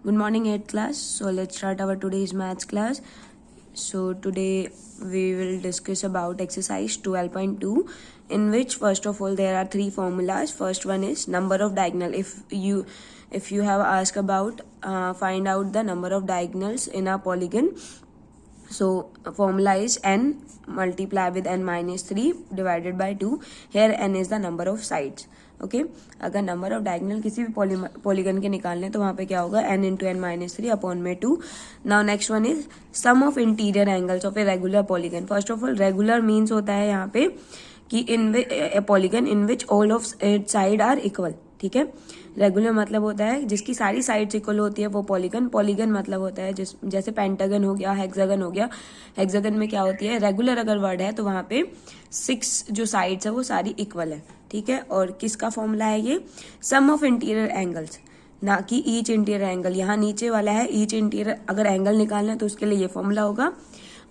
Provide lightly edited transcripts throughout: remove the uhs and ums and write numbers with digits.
Good morning, 8th class. So let's start our today's maths class. So today we will discuss about exercise 12.2, in which first of all there are three formulas. First one is number of diagonal. If you have asked about find out the number of diagonals in a polygon. So formula is n multiply with n minus 3 divided by 2. Here n is the number of sides. Okay अगर number of diagonal किसी भी polygon के निकालने तो वहां पे क्या होगा n into n minus 3 upon में 2. Now next one is sum of interior angles of a regular polygon. First of all regular means होता है यहाँ पे कि in a polygon in which all of it side are equal. ठीक है, regular मतलब होता है जिसकी सारी साइड्स इक्वल होती है वो पॉलीगन. पॉलीगन मतलब होता है जैसे पेंटागन हो गया, हेक्सागन हो गया. हेक्सागन में क्या होती है, रेगुलर अगर वर्ड है तो वहां पे 6 जो साइड्स है वो सारी इक्वल है. ठीक है, और किसका फॉर्मूला है ये, सम ऑफ इंटीरियर एंगल्स, ना कि ईच इंटीरियर एंगल. यहाँ नीचे वाला है ईच इंटीरियर, अगर एंगल निकालना है तो उसके लिए ये फॉर्मूला होगा,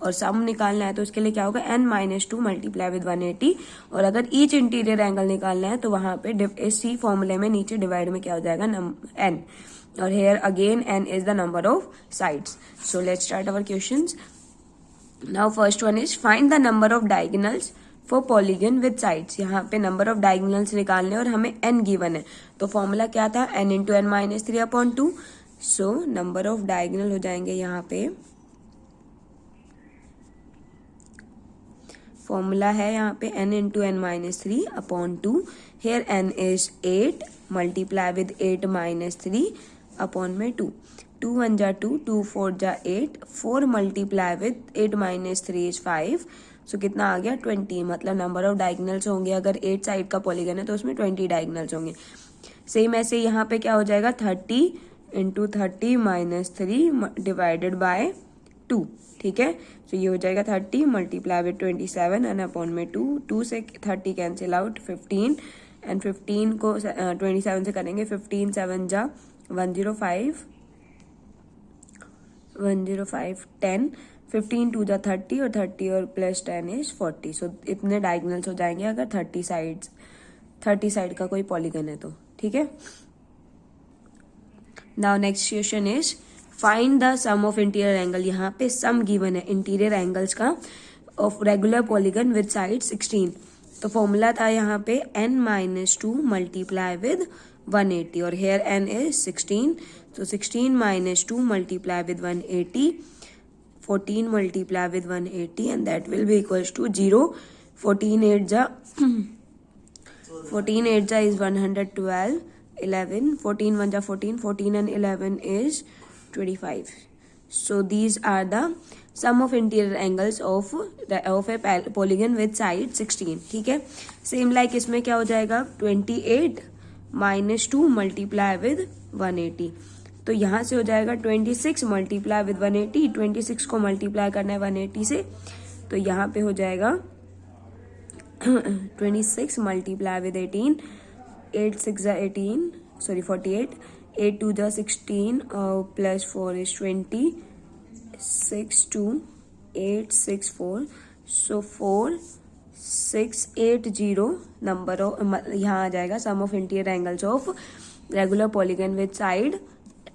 और सम निकालना है तो उसके लिए क्या होगा, n माइनस 2 मल्टीप्लाई विद 180. और अगर ईच इंटीरियर एंगल निकालना है तो वहां पे इस सी फॉर्मूले में नीचे डिवाइड में क्या हो जाएगा, n. और here again n is the number of sides. So let's start our questions. Now first one is find the number of diagonals for polygon with sides. यहाँ पे नंबर ऑफ डायगोनल्स निकालने और हमें n गिवन है, तो formula क्या था, n into n minus 3 upon 2. So number of diagonal हो जाएंगे यहाँ पे, फॉर्मूला है यहाँ पे n into n minus 3 upon 2. Here n is 8 multiply with 8 minus 3 upon में 2. 2 1 जा 2, 2 4 जा 8, 4 मल्टीप्लाई विद 8 माइनस 3 इज 5. सो कितना आ गया, 20. मतलब नंबर ऑफ डायगोनल्स होंगे, अगर 8 साइड का पॉलीगन है तो उसमें 20 डायगोनल्स होंगे. सेम ऐसे यहाँ पे क्या हो जाएगा, 30 इंटू 30 माइनस 3 डिवाइडेड बाय 2. ठीक है, तो ये हो जाएगा 30 मल्टीप्लाई विद 27 एंड अपॉन में 2. 2 से 30 कैंसिल आउट, 15 एंड 15 को 27 से करेंगे, 15 7 जा 105 10, 15 2 जा 30 और 30 और प्लस 10 इज 40. सो इतने डायगोनल्स हो जाएंगे अगर 30 साइड का कोई पॉलीगन है तो. ठीक है, now next question is find the sum of interior angle. यहाँ पे सम गिवन है इंटीरियर एंगल्स का of regular polygon with side 16. तो फॉर्मूला था यहाँ पे n माइनस 2 मल्टीप्लाई विद 180, और हेयर n इज 16. तो 16 minus 2 multiply with 180, 14 multiply with 180 and that will be equals to 0. 14 8 जा is 112, 11, 14 1 ja 14, 14 and 11 is 25. So these are the sum of interior angles of a polygon with side 16. ठीक है, same like इसमें क्या हो जाएगा, 28 minus 2 multiply with 180. तो यहाँ से हो जाएगा 26 मल्टीप्लाई विद 180. 26 को मल्टीप्लाई करना है 180 से, तो यहाँ पे हो जाएगा 26 मल्टीप्लाई विद 18, 8 6 जा 18, सॉरी 48, 8 2 जा 16 plus 4 is 20, 6 2 8 6 4. So 4 6 8 0 number of, यहाँ आ जाएगा sum of interior angles of regular polygon with side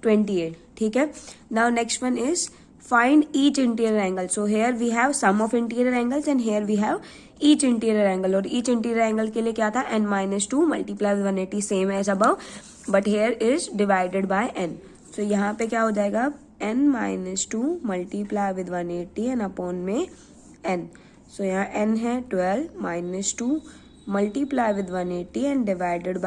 28. ठीक है, now next one is find each interior angle. So here we have sum of interior angles and here we have each interior angle. और each interior angle के लिए क्या था, n minus 2 multiply with 180 same as above, but here is divided by n. So यहाँ पे क्या हो जाएगा, n minus 2 multiply with 180 and upon में n. So यहाँ n है 12 minus 2 multiply with 180 and divided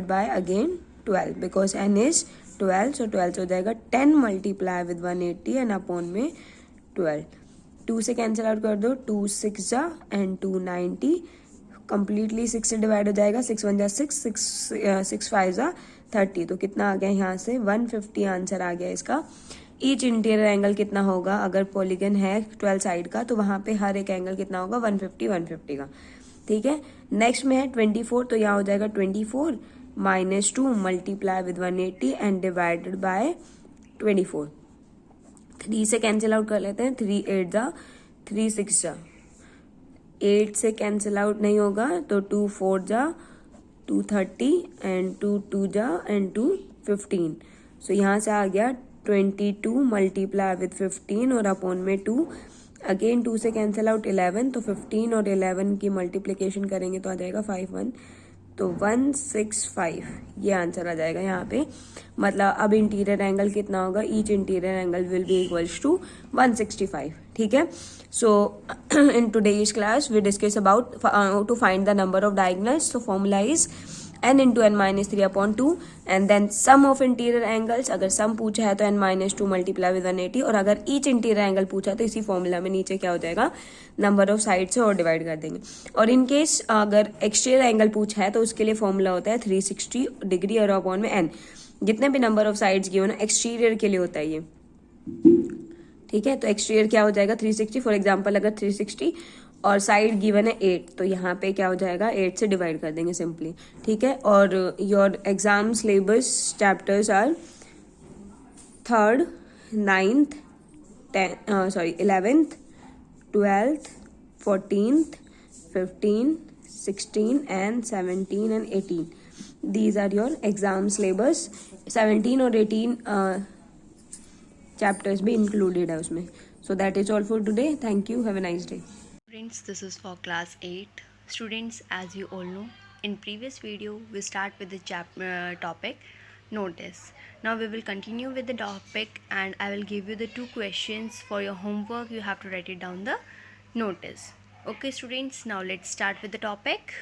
by again 12 because n is 12. सो 12 हो जाएगा 10 मल्टीप्लाई विद 180 एंड अपॉन में 12. 2 से कैंसिल आउट कर दो, 2 6 जा एंड 2 90, कंप्लीटली 6 से डिवाइड हो जाएगा, 6 1 जा 6 5 जा 30. तो कितना आ गया यहाँ से, 150 आंसर आ गया इसका. ईच इंटीरियर एंगल कितना होगा, अगर पॉलीगन है 12 साइड का तो वहां पे हर एक एंगल कितना होगा, 150 का. ठीक है, नेक्स्ट में है 24. तो यहाँ हो जाएगा 24 minus 2 multiply with 180 and divided by 24. 3 से कैंसिल आउट कर लेते हैं, 3 8 जा 3 6 जा, 8 से कैंसिल आउट नहीं होगा तो 2 4 जा 230 एंड 2 2 जा एंड 2 15. सो यहाँ से आ गया 22 मल्टीप्लाई विथ 15 और अपॉन में 2, अगेन 2 से कैंसिल आउट 11, तो 15 और 11 की मल्टीप्लिकेशन करेंगे तो आ जाएगा 5 1, तो 165 ये आंसर आ जाएगा यहाँ पे। मतलब अब इंटीरियर एंगल कितना होगा, each interior angle will be equals to 165, ठीक है। So in today's class we discuss about to find the number of diagonals, so formula is n into n minus 3 upon 2 and then sum of interior angles, अगर sum पूछा है तो n minus 2 multiply with 180, और अगर each interior angle पूछा तो इसी formula में नीचे क्या हो जाएगा, नंबर ऑफ साइड से और डिवाइड कर देंगे। और इन केस अगर एक्सटीरियर एंगल पूछा है तो उसके लिए फॉर्मूला होता है 360 डिग्री और अपॉन में n, जितने भी नंबर ऑफ साइड्स गिवन है एक्सटीरियर के लिए होता है ये, ठीक है। तो एक्सटीरियर क्या हो जाएगा 360, फॉर एग्जाम्पल अगर 360 और साइड गिवन है 8, तो यहाँ पे क्या हो जाएगा 8 से डिवाइड कर देंगे सिंपली, ठीक है। और your exam syllabus chapters are 3rd 9th 11th 12th 14th 15 16 and 17 and 18, these are your exam syllabus। 17 और 18 चैप्टर्स भी इंक्लूडेड है उसमें। So that is all for today, thank you, have a nice day. Students, this is for class 8. Students, as you all know, in previous video we start with the topic notice. Now we will continue with the topic and I will give you the 2 questions for your homework. You have to write it down the notice. Okay students, now let's start with the topic.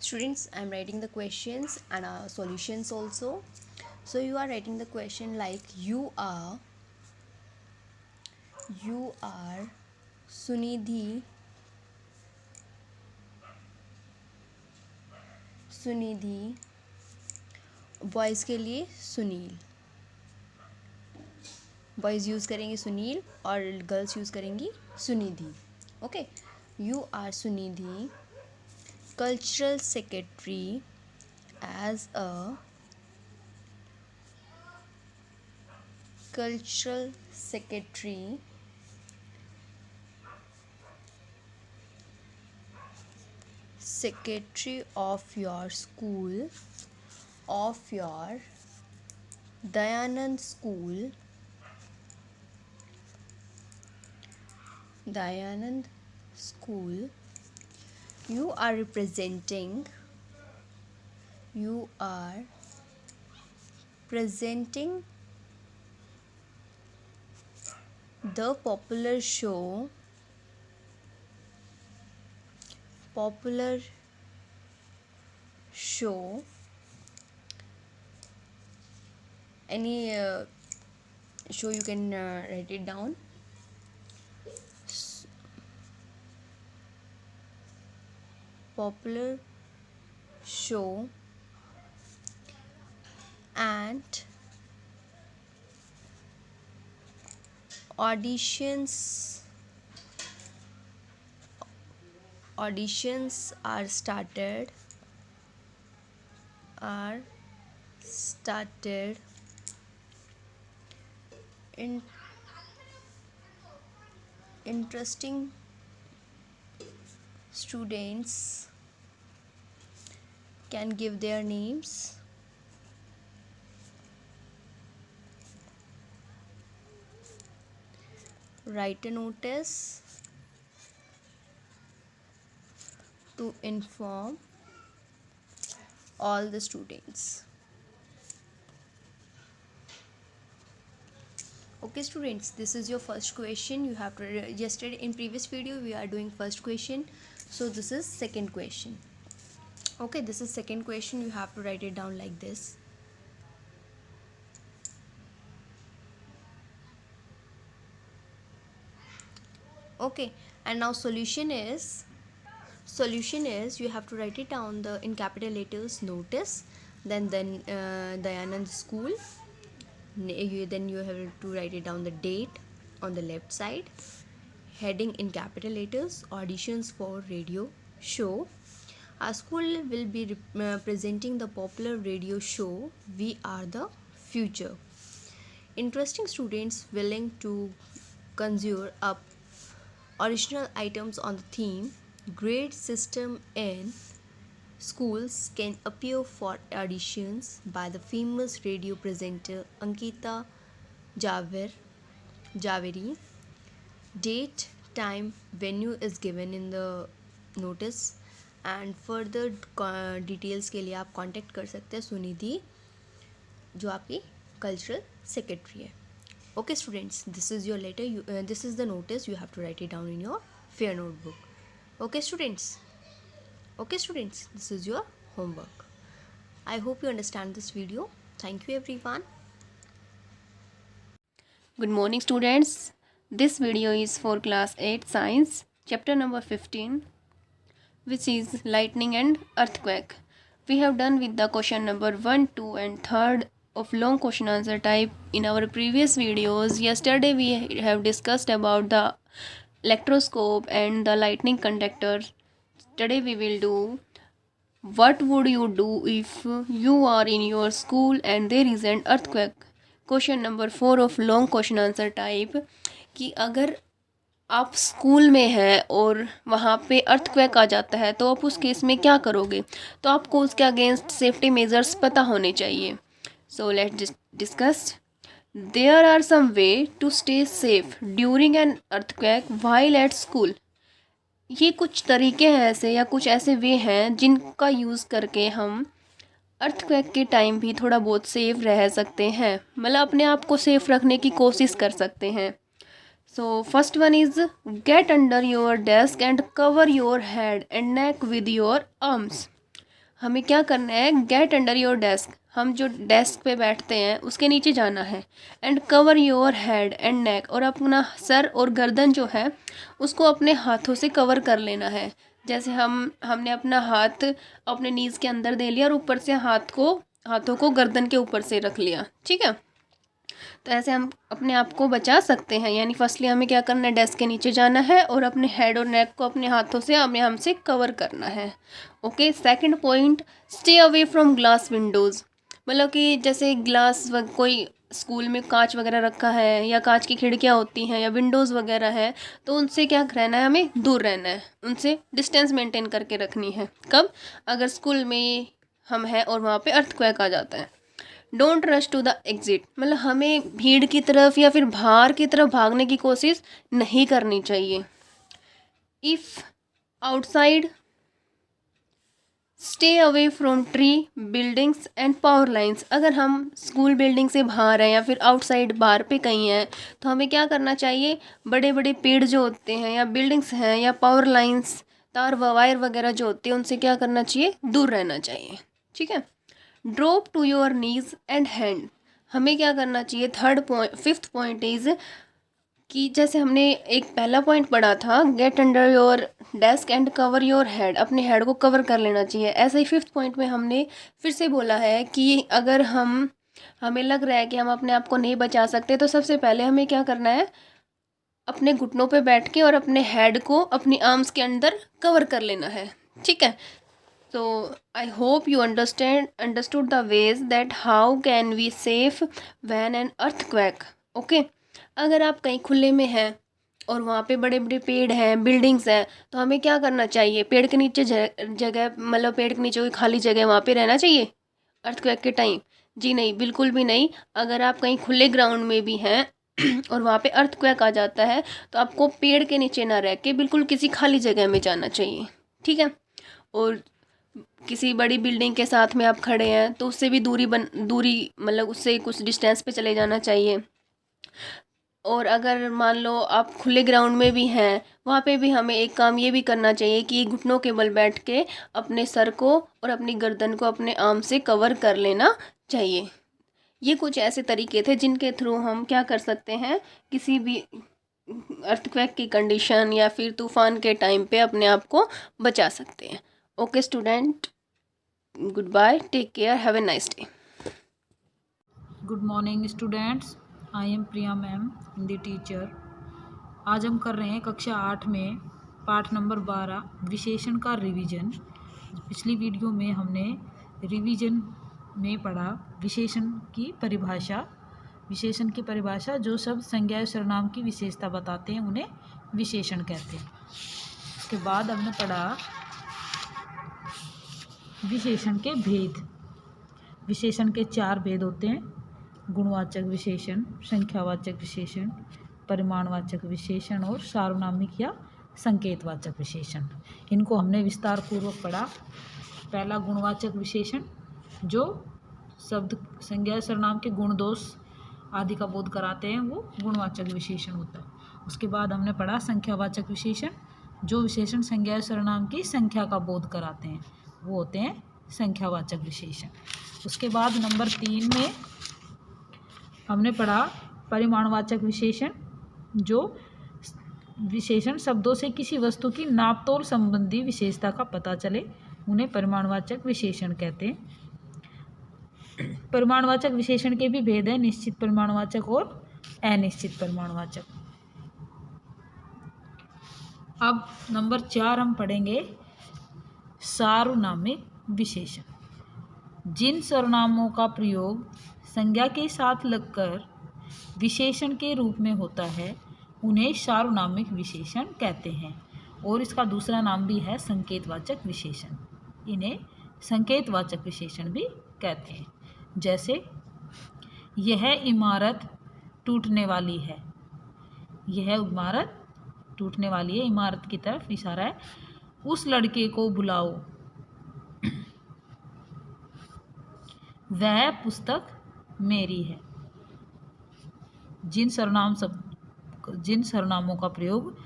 Students, I am writing the questions and solutions also. So you are writing the question like you are Sunidhi boys के लिए Sunil, boys use करेंगे सुनील और girls use करेंगी Sunidhi. Okay, you are Sunidhi cultural secretary as a cultural secretary of your school, of your Dayanand school, you are presenting the popular show any show, you can write it down. Popular show and auditions are started in interesting students can give their names. Write a notice to inform all the students. Okay students, this is your first question. You have to yesterday in previous video we are doing first question, so this is second question. Okay, this is second question. You have to write it down like this. Okay, and now solution is you have to write it down in capital letters notice, then Dayanand school, then you have to write it down the date on the left side, heading in capital letters, auditions for radio show. Our school will be presenting the popular radio show We Are the Future. Interesting students willing to conjure up original items on the theme. Grade system in schools can appear for auditions by the famous radio presenter Ankita Javeri. Date, time, venue is given in the notice and further details के लिए आप contact कर सकते हैं सुनिधि जो आपकी cultural secretary है. Okay students, this is your letter. This is the notice. You have to write it down in your fair notebook. Okay students, this is your homework. I hope you understand this video. Thank you everyone. Good morning students. This video is for class 8 science chapter number 15, which is lightning and earthquake. We have done with the question number 1, 2 and 3rd of long question answer type in our previous videos. Yesterday we have discussed about the electroscope and the lightning conductor. Today we will do what would you do if you are in your school and there is an earthquake. Question number 4 of long question answer type कि अगर आप school में हैं और वहाँ पे earthquake आ जाता है तो आप उस केस में क्या करोगे. तो आपको उसके अगेंस्ट सेफ्टी मेजर्स पता होने चाहिए. So let's discuss. There are some way to stay safe during an earthquake while at school. ये कुछ तरीके हैं ऐसे या कुछ ऐसे वे हैं जिनका यूज़ करके हम अर्थक्वेक के टाइम भी थोड़ा बहुत सेफ रह सकते हैं, मतलब अपने आप को सेफ रखने की कोशिश कर सकते हैं. So first one is get under your desk and cover your head and neck with your arms. हमें क्या करना है, गेट अंडर योर डेस्क, हम जो डेस्क पे बैठते हैं उसके नीचे जाना है. And cover your head and neck, और अपना सर और गर्दन जो है उसको अपने हाथों से कवर कर लेना है. जैसे हमने अपना हाथ अपने नीज़ के अंदर दे लिया और ऊपर से हाथों को गर्दन के ऊपर से रख लिया. ठीक है, तो ऐसे हम अपने आप को बचा सकते हैं. यानी फर्स्टली हमें क्या करना है, डेस्क के नीचे जाना है और अपने हेड और नेक को अपने हाथों से हमसे कवर करना है. Okay. Second point, stay away from glass Windows. मतलब कि जैसे कोई स्कूल में कांच वगैरह रखा है या कांच की खिड़कियाँ होती हैं या विंडोज़ वगैरह है, तो उनसे क्या रहना है, हमें दूर रहना है, उनसे डिस्टेंस मेंटेन करके रखनी है. कब, अगर स्कूल में हम हैं और वहाँ पे अर्थक्वेक आ जाता है. Don't rush to the exit, मतलब हमें भीड़ की तरफ या फिर बाहर की तरफ भागने की कोशिश नहीं करनी चाहिए. If outside, stay away from tree, buildings and power lines. अगर हम स्कूल बिल्डिंग से बाहर हैं या फिर आउटसाइड बाहर पे कहीं हैं तो हमें क्या करना चाहिए, बड़े बड़े पेड़ जो होते हैं या बिल्डिंग्स हैं या पावर लाइंस, तार वायर वगैरह जो होते हैं, उनसे क्या करना चाहिए, दूर रहना चाहिए. ठीक है. Drop to your knees and hand. हमें क्या करना चाहिए, फिफ्थ पॉइंट इज़ कि जैसे हमने एक पहला पॉइंट पढ़ा था, get under your desk and cover your head, अपने हेड को कवर कर लेना चाहिए. ऐसे ही फिफ्थ पॉइंट में हमने फिर से बोला है कि अगर हमें लग रहा है कि हम अपने आप को नहीं बचा सकते तो सबसे पहले हमें क्या करना है, अपने घुटनों पे बैठ के और अपने हेड को अपनी आर्म्स के अंदर कवर कर लेना है. ठीक है. So I hope you understood the ways that how can we save when an earthquake. Okay. अगर आप कहीं खुले में हैं और वहाँ पे बड़े बड़े पेड़ हैं, बिल्डिंग्स हैं, तो हमें क्या करना चाहिए, पेड़ के नीचे जगह, मतलब पेड़ के नीचे कोई खाली जगह वहाँ पे रहना चाहिए अर्थक्वेक के टाइम? जी नहीं, बिल्कुल भी नहीं. अगर आप कहीं खुले ग्राउंड में भी हैं और वहाँ पे अर्थक्वेक आ जाता है तो आपको पेड़ के नीचे ना रह के बिल्कुल किसी खाली जगह में जाना चाहिए. ठीक है. और किसी बड़ी बिल्डिंग के साथ में आप खड़े हैं तो उससे भी दूरी मतलब उससे कुछ डिस्टेंस पे चले जाना चाहिए. और अगर मान लो आप खुले ग्राउंड में भी हैं, वहाँ पे भी हमें एक काम ये भी करना चाहिए कि घुटनों के बल बैठ के अपने सर को और अपनी गर्दन को अपने आर्म से कवर कर लेना चाहिए. ये कुछ ऐसे तरीके थे जिनके थ्रू हम क्या कर सकते हैं, किसी भी अर्थक्वेक की कंडीशन या फिर तूफान के टाइम पे अपने आप को बचा सकते हैं. Okay student, goodbye, take care, have a nice day. Good morning students, I am Priya ma'am, Hindi teacher. आज हम कर रहे हैं कक्षा 8 में पाठ नंबर 12 विशेषण का रिवीजन. पिछली वीडियो में हमने रिवीजन में पढ़ा विशेषण की परिभाषा, जो शब्द संज्ञा या सर्वनाम की विशेषता बताते हैं उन्हें विशेषण कहते हैं. उसके बाद हमने पढ़ा विशेषण के भेद। विशेषण के 4 भेद होते हैं: गुणवाचक विशेषण, संख्यावाचक विशेषण, परिमाणवाचक विशेषण और सार्वनामिक या संकेतवाचक विशेषण। इनको हमने विस्तार पूर्वक पढ़ा। पहला गुणवाचक विशेषण, जो शब्द, संज्ञा, सर्वनाम के गुण दोष आदि का बोध कराते हैं, वो गुणवाचक विशेषण होता है। उसके बाद हमने पढ़ा संख्यावाचक विशेषण, जो विशेषण संज्ञा सर्वनाम की संख्या का बोध कराते हैं, वो होते हैं संख्यावाचक विशेषण। उसके बाद नंबर 3 में हमने पढ़ा परिमाणवाचक विशेषण, जो विशेषण शब्दों से किसी वस्तु की नापतोल संबंधी विशेषता का पता चले, उन्हें परिमाणवाचक विशेषण कहते हैं। परिमाणवाचक विशेषण के भी भेद हैं: निश्चित परिमाणवाचक और अनिश्चित परिमाणवाचक। अब नंबर 4 हम पढ़ेंगे सार्वनामिक विशेषण। जिन सर्वनामों का प्रयोग संज्ञा के साथ लगकर विशेषण के रूप में होता है, उन्हें सार्वनामिक विशेषण कहते हैं। और इसका दूसरा नाम भी है संकेतवाचक विशेषण। इन्हें संकेतवाचक विशेषण भी कहते हैं। जैसे, यह इमारत टूटने वाली है। यह इमारत टूटने वाली है, इमारत की तरफ इशारा है। उस लड़के को बुलाओ, वह पुस्तक मेरी है। जिन सर्वनामों का प्रयोग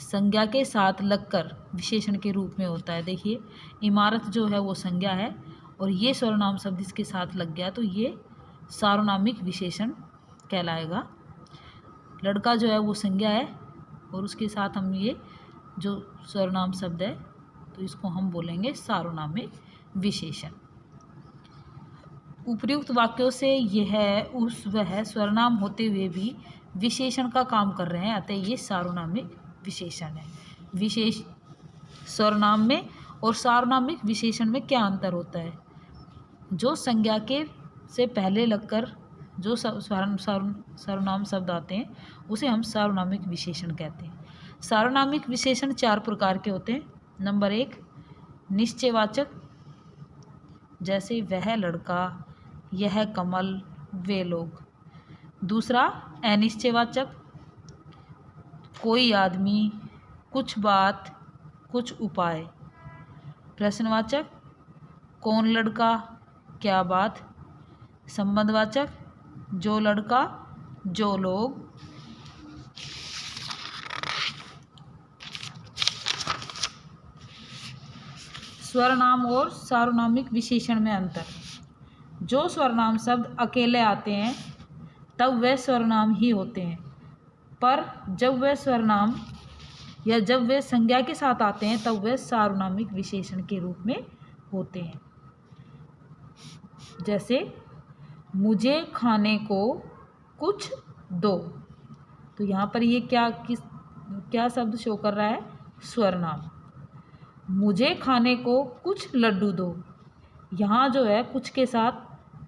संज्ञा के साथ लगकर विशेषण के रूप में होता है, देखिए इमारत जो है वो संज्ञा है और ये सर्वनाम शब्द इसके साथ लग गया तो ये सार्वनामिक विशेषण कहलाएगा। लड़का जो है वो संज्ञा है और उसके साथ हम ये जो सर्वनाम शब्द है तो इसको हम बोलेंगे सार्वनामिक विशेषण। उपर्युक्त वाक्यों से यह, उस, वह सर्वनाम होते हुए भी विशेषण का काम कर रहे हैं, अतः ये सार्वनामिक विशेषण है। विशेष सर्वनाम में और सार्वनामिक विशेषण में क्या अंतर होता है? जो संज्ञा के से पहले लगकर जो सर्वनाम शब्द आते हैं उसे हम सार्वनामिक विशेषण कहते हैं। सार्वनामिक विशेषण 4 प्रकार के होते हैं। नंबर 1 निश्चयवाचक, जैसे वह लड़का, यह कमल, वे लोग। दूसरा अनिश्चयवाचक, कोई आदमी, कुछ बात, कुछ उपाय। प्रश्नवाचक, कौन लड़का, क्या बात। संबंधवाचक, जो लड़का, जो लोग। स्वरनाम और सार्वनामिक विशेषण में अंतर। जो स्वरनाम शब्द अकेले आते हैं तब वे स्वरनाम ही होते हैं, पर जब वे स्वरनाम या जब वे संज्ञा के साथ आते हैं तब वे सार्वनामिक विशेषण के रूप में होते हैं। जैसे, मुझे खाने को कुछ दो। तो यहाँ पर ये क्या शब्द शो कर रहा है? स्वरनाम। मुझे खाने को कुछ लड्डू दो। यहाँ जो है कुछ के साथ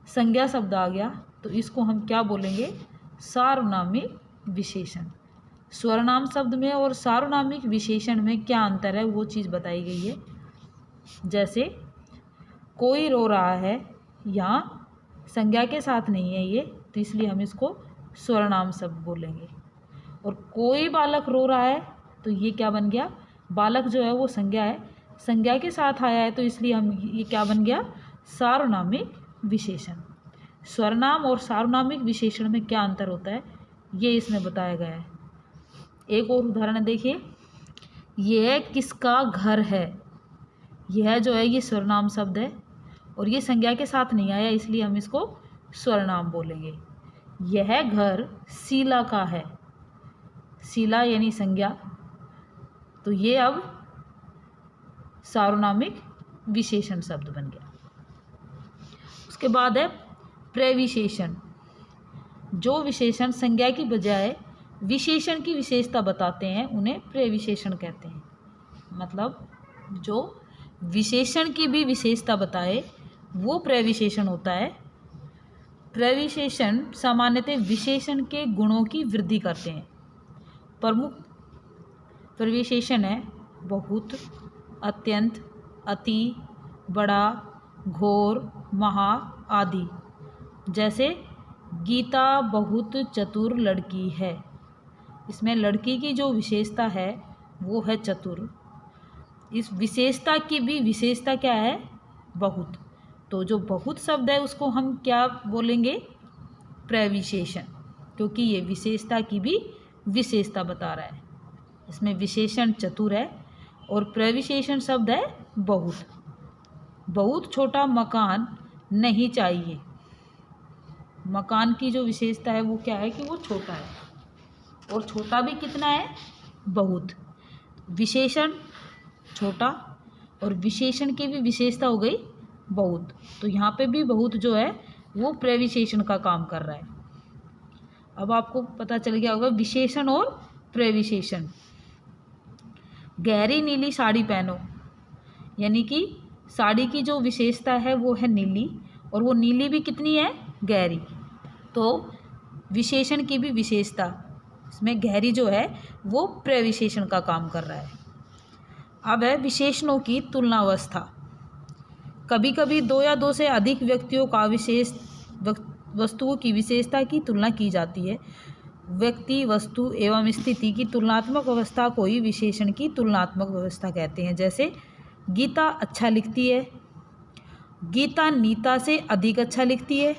संज्ञा शब्द आ गया तो इसको हम क्या बोलेंगे? सार्वनामिक विशेषण। स्वरनाम शब्द में और सार्वनामिक विशेषण में क्या अंतर है वो चीज़ बताई गई है। जैसे, कोई रो रहा है, यहाँ संज्ञा के साथ नहीं है ये, तो इसलिए हम इसको स्वरनाम शब्द बोलेंगे। और कोई बालक रो रहा है तो ये क्या बन गया? बालक जो है वो संज्ञा है, संज्ञा के साथ आया है तो इसलिए हम ये क्या बन गया? सार्वनामिक विशेषण। स्वरनाम और सार्वनामिक विशेषण में क्या अंतर होता है ये इसमें बताया गया है। एक और उदाहरण देखिए, यह किसका घर है। यह जो है ये स्वरनाम शब्द है और ये संज्ञा के साथ नहीं आया इसलिए हम इसको स्वरनाम बोलेंगे। यह घर शीला का है। शीला यानी संज्ञा, तो ये अब सार्वनामिक विशेषण शब्द बन गया। उसके बाद है प्रविशेषण। जो विशेषण संज्ञा की बजाय विशेषण की विशेषता बताते हैं उन्हें प्रविशेषण कहते हैं। मतलब जो विशेषण की भी विशेषता बताए वो प्रविशेषण होता है। प्रविशेषण सामान्यतः विशेषण के गुणों की वृद्धि करते हैं। प्रमुख प्रविशेषण है बहुत, अत्यंत, अति, बड़ा, घोर, महा आदि। जैसे गीता बहुत चतुर लड़की है, इसमें लड़की की जो विशेषता है वो है चतुर। इस विशेषता की भी विशेषता क्या है? बहुत। तो जो बहुत शब्द है उसको हम क्या बोलेंगे? प्रविशेषण, क्योंकि ये विशेषता की भी विशेषता बता रहा है। इसमें विशेषण चतुर है और प्रविशेषण शब्द है बहुत। बहुत छोटा मकान नहीं चाहिए। मकान की जो विशेषता है वो क्या है कि वो छोटा है, और छोटा भी कितना है? बहुत। विशेषण छोटा और विशेषण की भी विशेषता हो गई बहुत। तो यहाँ पे भी बहुत जो है वो प्रविशेषण का काम कर रहा है। अब आपको पता चल गया होगा विशेषण और प्रविशेषण। गहरी नीली साड़ी पहनो, यानी कि साड़ी की जो विशेषता है वो है नीली, और वो नीली भी कितनी है? गहरी। तो विशेषण की भी विशेषता, इसमें गहरी जो है वो प्रविशेषण का काम कर रहा है। अब है विशेषणों की तुलनावस्था। कभी कभी दो या दो से अधिक व्यक्तियों का वस्तुओं की विशेषता की तुलना की जाती है। व्यक्ति, वस्तु एवं स्थिति की तुलनात्मक अवस्था को ही विशेषण की तुलनात्मक व्यवस्था कहते हैं। जैसे गीता अच्छा लिखती है, गीता नीता से अधिक अच्छा लिखती है,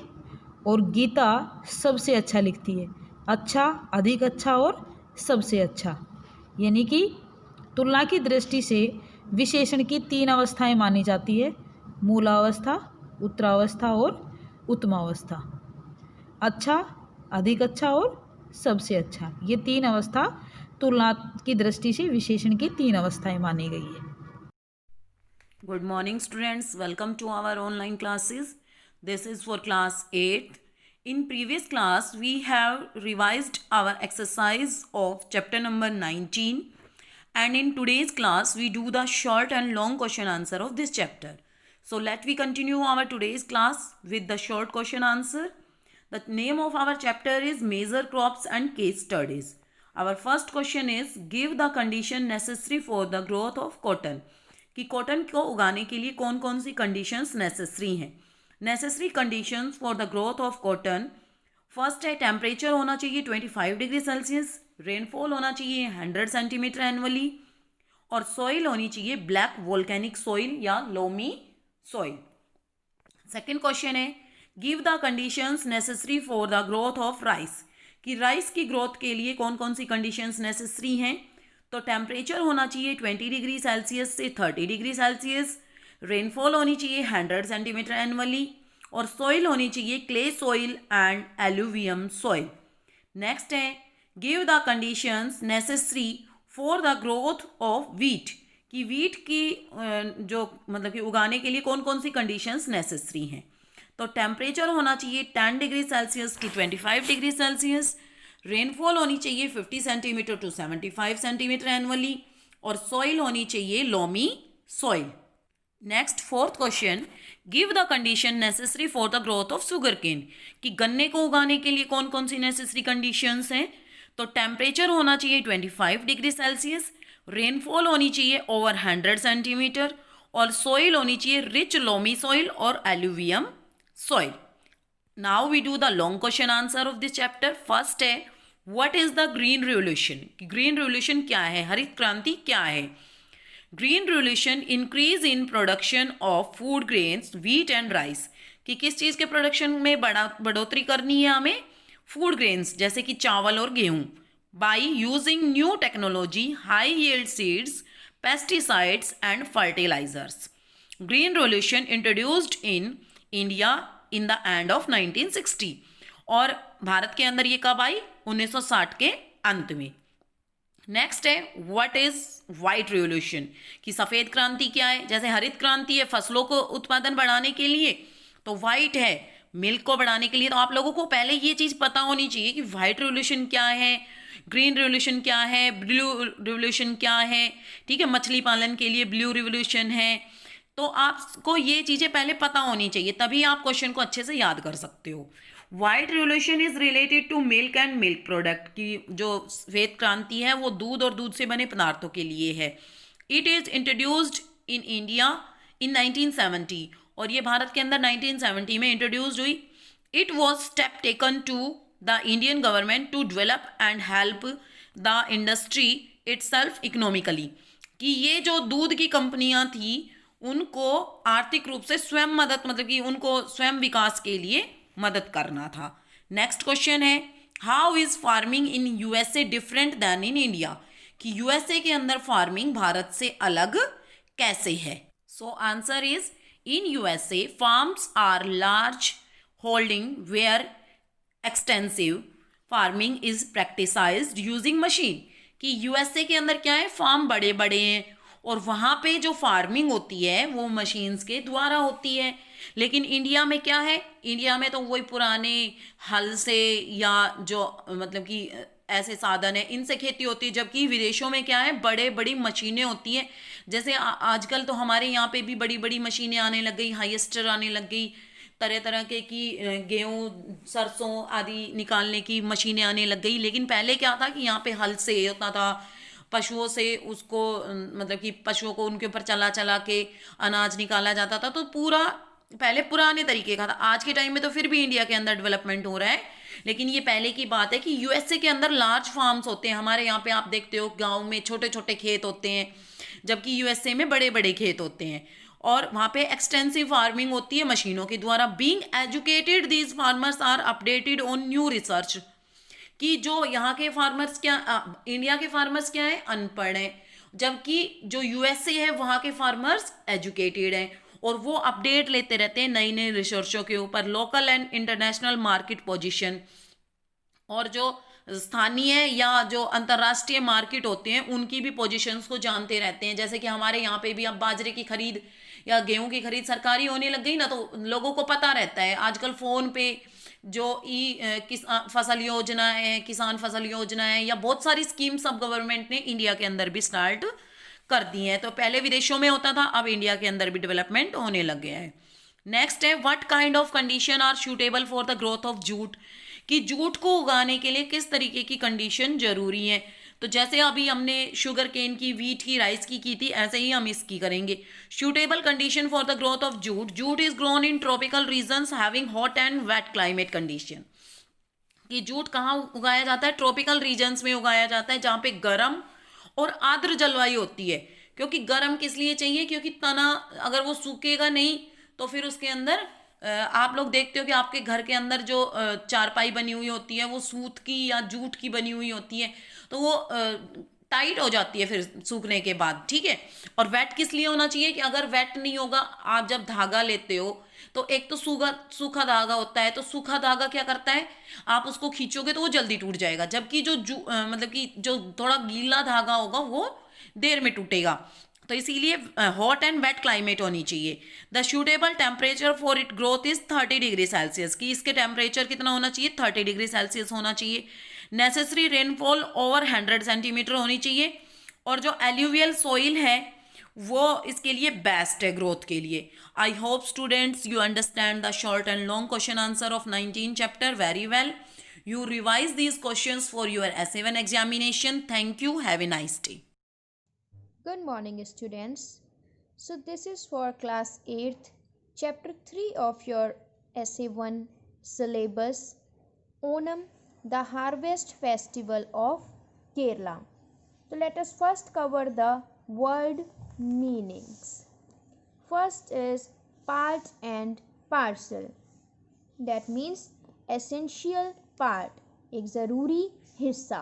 और गीता सबसे अच्छा लिखती है। अच्छा, अधिक अच्छा और सबसे अच्छा, यानी कि तुलना की दृष्टि से विशेषण की 3 अवस्थाएं मानी जाती है: मूलावस्था, उत्तरावस्था और उत्तमावस्था। अच्छा, अधिक अच्छा और सबसे अच्छा, ये 3 अवस्था तुलना की दृष्टि से विशेषण की 3 अवस्थाएं मानी गई है। Good morning students, welcome to our online classes. This is for class 8th. In previous class we have revised our exercise of chapter number 19, and in today's class we do the short and long question answer of this chapter. So let we continue our today's class with the short question answer. The name of our chapter is Major Crops and Case Studies. Our first question is, give the condition necessary for the growth of cotton. कि cotton को उगाने के लिए कौन कौन सी conditions necessary हैं। Necessary conditions for the growth of cotton, first है temperature होना चाहिए 25 डिग्री सेल्सियस, रेनफॉल होना चाहिए 100 सेंटीमीटर एनुअली, और सॉइल होनी चाहिए ब्लैक वोल्केनिक सॉइल या लोमी सॉइल। सेकेंड क्वेश्चन है, give the conditions necessary for the growth of rice, कि राइस की ग्रोथ के लिए कौन कौन सी कंडीशंस नेसेसरी हैं। तो टेम्परेचर होना चाहिए 20 डिग्री सेल्सियस से 30 डिग्री सेल्सियस, रेनफॉल होनी चाहिए 100 सेंटीमीटर एनुअली, और सॉइल होनी चाहिए clay soil and alluvium soil. Next है, give the conditions necessary for the growth of wheat, कि वीट की जो मतलब कि उगाने के लिए कौन कौन सी कंडीशंस नेसेसरी हैं। तो टेम्परेचर होना चाहिए 10 डिग्री सेल्सियस की 25 डिग्री सेल्सियस, रेनफॉल होनी चाहिए 50 सेंटीमीटर टू 75 सेंटीमीटर एनुअली, और सॉइल होनी चाहिए loamy soil. Next fourth question, give the condition necessary for the growth of sugarcane, कि गन्ने को उगाने के लिए कौन कौन सी नेसेसरी कंडीशंस हैं। तो टेम्परेचर होना चाहिए 25 डिग्री सेल्सियस, रेनफॉल होनी चाहिए ओवर 100 सेंटीमीटर, और सॉइल होनी चाहिए रिच लोमी सॉइल और alluvium soil. Now we do the long question answer of this chapter. First है, what is the green revolution, green revolution क्या है, हरित क्रांति क्या है। Green revolution increase in production of food grains wheat and rice, कि किस चीज़ के प्रोडक्शन में बढ़ोतरी करनी है हमें, फूड ग्रेन्स जैसे कि चावल और गेहूँ, by using new technology, high yield seeds, pesticides and fertilisers. Green revolution introduced in India in the end of 1960, और भारत के अंदर ये कब आई, 1960 के अंत में। नेक्स्ट है, व्हाट इज वाइट रिवोल्यूशन, कि सफ़ेद क्रांति क्या है। जैसे हरित क्रांति है फसलों को उत्पादन बढ़ाने के लिए, तो वाइट है मिल्क को बढ़ाने के लिए। तो आप लोगों को पहले ये चीज़ पता होनी चाहिए कि वाइट रिवोल्यूशन क्या है, ग्रीन रिवोल्यूशन क्या है, ब्लू रिवोल्यूशन क्या है। ठीक है, मछली पालन के लिए ब्लू रिवोल्यूशन है। तो आपको ये चीज़ें पहले पता होनी चाहिए, तभी आप क्वेश्चन को अच्छे से याद कर सकते हो। White revolution is related to milk and milk product, की जो श्वेत क्रांति है वो दूध और दूध से बने पदार्थों के लिए है। It is introduced in India इन 1970, और ये भारत के अंदर 1970 में इंट्रोड्यूस्ड हुई. It was step taken to the Indian government to develop and help the industry itself economically, कि ये जो दूध की कंपनियां थी उनको आर्थिक रूप से स्वयं मदद, मतलब कि उनको स्वयं विकास के लिए मदद करना था. नेक्स्ट क्वेश्चन है, how is farming in USA different than in India, कि यूएसए के अंदर फार्मिंग भारत से अलग कैसे है. So answer is, in USA farms are large holding where extensive farming is practised using machine, कि यूएसए के अंदर क्या है, फार्म बड़े बड़े हैं और वहाँ पे जो फार्मिंग होती है वो मशीन्स के द्वारा होती है. लेकिन इंडिया में क्या है, इंडिया में तो वही पुराने हल से या जो मतलब कि ऐसे साधन है इनसे खेती होती है, जबकि विदेशों में क्या है, बड़े बड़ी मशीनें होती हैं. जैसे आजकल तो हमारे यहाँ पे भी बड़ी बड़ी मशीनें आने लग गई, हाइएस्टर आने लग गई, तरह तरह के की गेहूँ सरसों आदि निकालने की मशीनें आने लग गई. लेकिन पहले क्या था कि यहाँ पे हल से होता था, पशुओं से उसको मतलब कि पशुओं को उनके ऊपर चला चला के अनाज निकाला जाता था. तो पूरा पहले पुराने तरीके का था. आज के टाइम में तो फिर भी इंडिया के अंदर डेवलपमेंट हो रहा है, लेकिन ये पहले की बात है कि यूएसए के अंदर लार्ज फार्म्स होते हैं. हमारे यहाँ पे आप देखते हो गाँव में छोटे छोटे खेत होते हैं, जबकि यूएसए में बड़े बड़े खेत होते हैं और वहाँ पे एक्सटेंसिव फार्मिंग होती है मशीनों के द्वारा. Being educated these farmers are updated on new research, कि जो यहाँ के फार्मर्स क्या इंडिया के फार्मर्स क्या है, अनपढ़ हैं, जबकि जो यूएसए है वहाँ के फार्मर्स एजुकेटेड हैं और वो अपडेट लेते रहते हैं नई नई रिसर्चों के ऊपर. Local and international market position, और जो स्थानीय या जो अंतर्राष्ट्रीय मार्केट होते हैं उनकी भी पोजीशंस को जानते रहते हैं. जैसे कि हमारे यहाँ पे भी अब बाजरे की खरीद या गेहूं की खरीद सरकारी होने लग गई ना, तो लोगों को पता रहता है. आजकल फ़ोन पे जो फसल योजना है, किसान फसल योजना है, या बहुत सारी स्कीम्स अब गवर्नमेंट ने इंडिया के अंदर भी स्टार्ट कर दी हैं. तो पहले विदेशों में होता था, अब इंडिया के अंदर भी डेवलपमेंट होने लग गया है. नेक्स्ट है, what kind of condition are suitable for the growth of jute, कि जूट को उगाने के लिए किस तरीके की कंडीशन जरूरी है. तो जैसे अभी हमने शुगर केन की, वीट की, राइस की थी, ऐसे ही हम इसकी करेंगे. Suitable condition for the growth of jute, jute is grown in tropical regions having hot and wet climate condition, कि जूट कहाँ उगाया जाता है, ट्रॉपिकल रीजन्स में उगाया जाता है जहाँ पे गर्म और आर्द्र जलवायु होती है. क्योंकि गर्म किस लिए चाहिए, क्योंकि तना अगर वो सूखेगा नहीं तो फिर उसके अंदर आप लोग देखते हो कि आपके घर के अंदर जो चारपाई बनी हुई होती है वो सूत की या जूट की बनी हुई होती है, तो वो टाइट हो जाती है फिर सूखने के बाद. ठीक है. और वेट किस लिए होना चाहिए, कि अगर वेट नहीं होगा, आप जब धागा लेते हो तो एक तो सूखा धागा होता है, तो सूखा धागा क्या करता है, आप उसको खींचोगे तो वो जल्दी टूट जाएगा, जबकि जो मतलब कि जो थोड़ा गीला धागा होगा वो देर में टूटेगा. तो इसीलिए हॉट एंड वेट क्लाइमेट होनी चाहिए. The suitable temperature for it growth is 30 degree Celsius, कि इसके टेम्परेचर कितना होना चाहिए, 30 डिग्री सेल्सियस होना चाहिए. नेसेसरी रेनफॉल ओवर 100 सेंटीमीटर होनी चाहिए. और जो एल्यूवियल सॉइल है वो इसके लिए बेस्ट है ग्रोथ के लिए. I hope students you understand the short and long question answer of 19 chapter very well. You revise these questions for your essay 1 examination. Thank you. Have a nice day. Good morning, students. So, this is for class 8th, chapter 3 of your essay 1 syllabus, Onam, the harvest festival of Kerala. So, let us first cover the word meanings. First is part and parcel. That means essential part, एक ज़रूरी हिस्सा.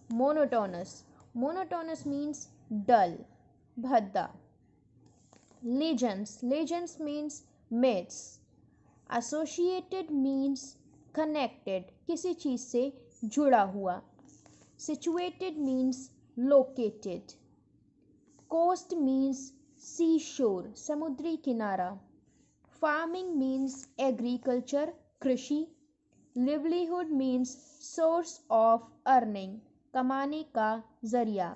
Monotonous, monotonous means dull, भद्दा. Legends, legends means myths. Associated means connected, किसी चीज़ से जुड़ा हुआ. Situated means located. Coast means seashore, समुद्री किनारा. Farming means agriculture, कृषि. Livelihood means source of earning, कमाने का जरिया.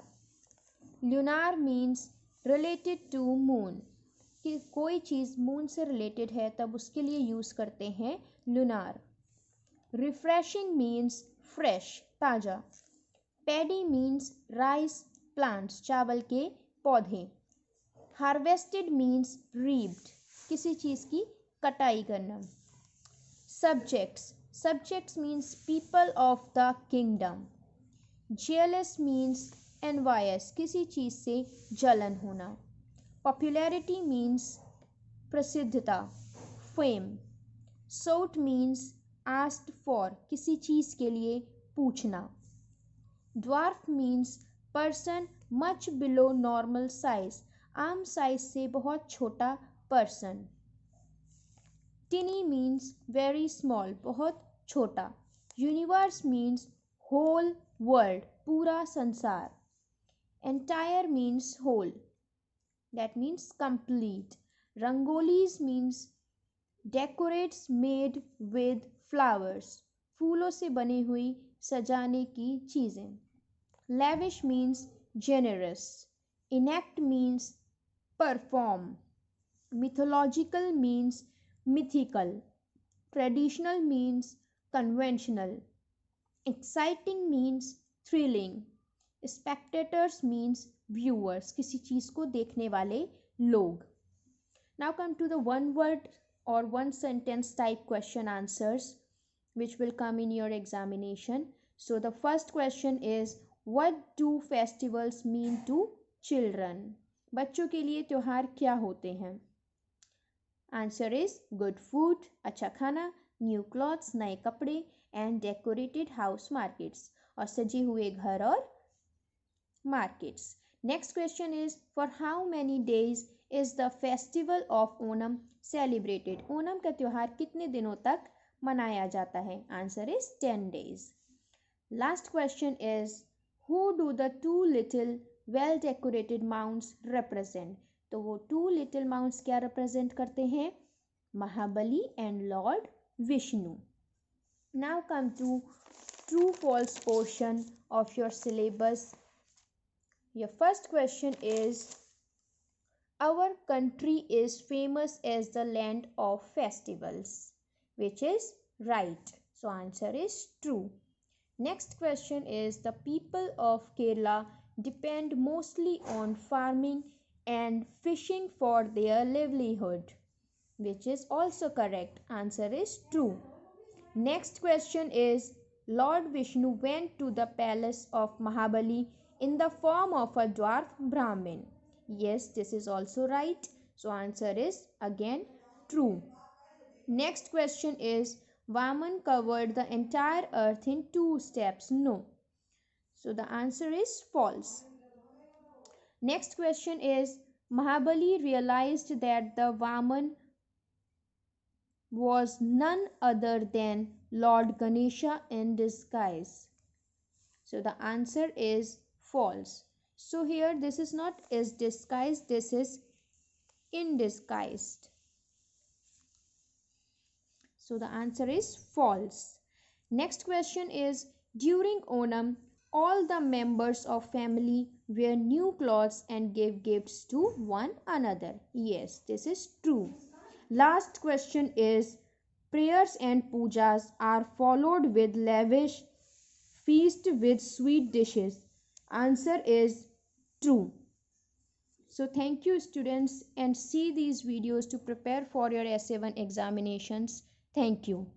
Lunar means related to moon, कि कोई चीज़ मून से रिलेटेड है तब उसके लिए यूज़ करते हैं lunar. Refreshing means fresh, ताज़ा. Paddy means rice plants, चावल के पौधे. Harvested means reaped, किसी चीज़ की कटाई करना। Subjects means people of the kingdom. Jealous means envious, किसी चीज़ से जलन होना। पॉपुलैरिटी मीन्स प्रसिद्धता, fame. Sought means asked for, किसी चीज़ के लिए पूछना। Dwarf means person much below normal size, आम साइज से बहुत छोटा person. Tiny means very small, बहुत छोटा। यूनिवर्स मीन्स होल वर्ल्ड, पूरा संसार। Entire means whole, that means complete. Rangolis means decorates made with flowers, फूलों से बनी हुई सजाने की चीज़ें। Lavish means generous. Enact means perform. Mythological means mythical. Traditional means conventional. Exciting means thrilling. Spectators means viewers, किसी चीज़ को देखने वाले लोग। Now come to the one word or one sentence type question answers which will come in your examination. So the first question is, what do festivals mean to children? बच्चों के लिए त्योहार क्या होते हैं? Answer is good food, अच्छा खाना, new clothes, नए कपड़े, and decorated house markets, और सजे हुए घर और markets. Next question is, for how many days is the festival of Onam celebrated? Onam का त्योहार कितने दिनों तक मनाया जाता है? Answer is 10 days. Last question is, who do the two little well decorated mounds represent? तो वो two little mounds क्या represent करते हैं? महाबली and Lord Vishnu. Now come to true false portion of your syllabus. Your first question is, our country is famous as the land of festivals, which is right. So answer is true. Next question is, the people of Kerala depend mostly on farming and fishing for their livelihood, which is also correct. Answer is true. Next question is, Lord Vishnu went to the palace of Mahabali in the form of a dwarf Brahmin. Yes, this is also right. So answer is again true. Next question is, Vaman covered the entire earth in 2 steps. No. So the answer is false. Next question is, Mahabali realized that the Vaman was none other than Lord Ganesha in disguise. So the answer is false. So here this is not is disguised, this is in disguised. So the answer is false. Next question is, during Onam, all the members of family wear new clothes and give gifts to one another. Yes, this is true. Last question is, prayers and pujas are followed with lavish feast with sweet dishes. Answer is true. So thank you students, and see these videos to prepare for your essay 1 examinations. Thank you.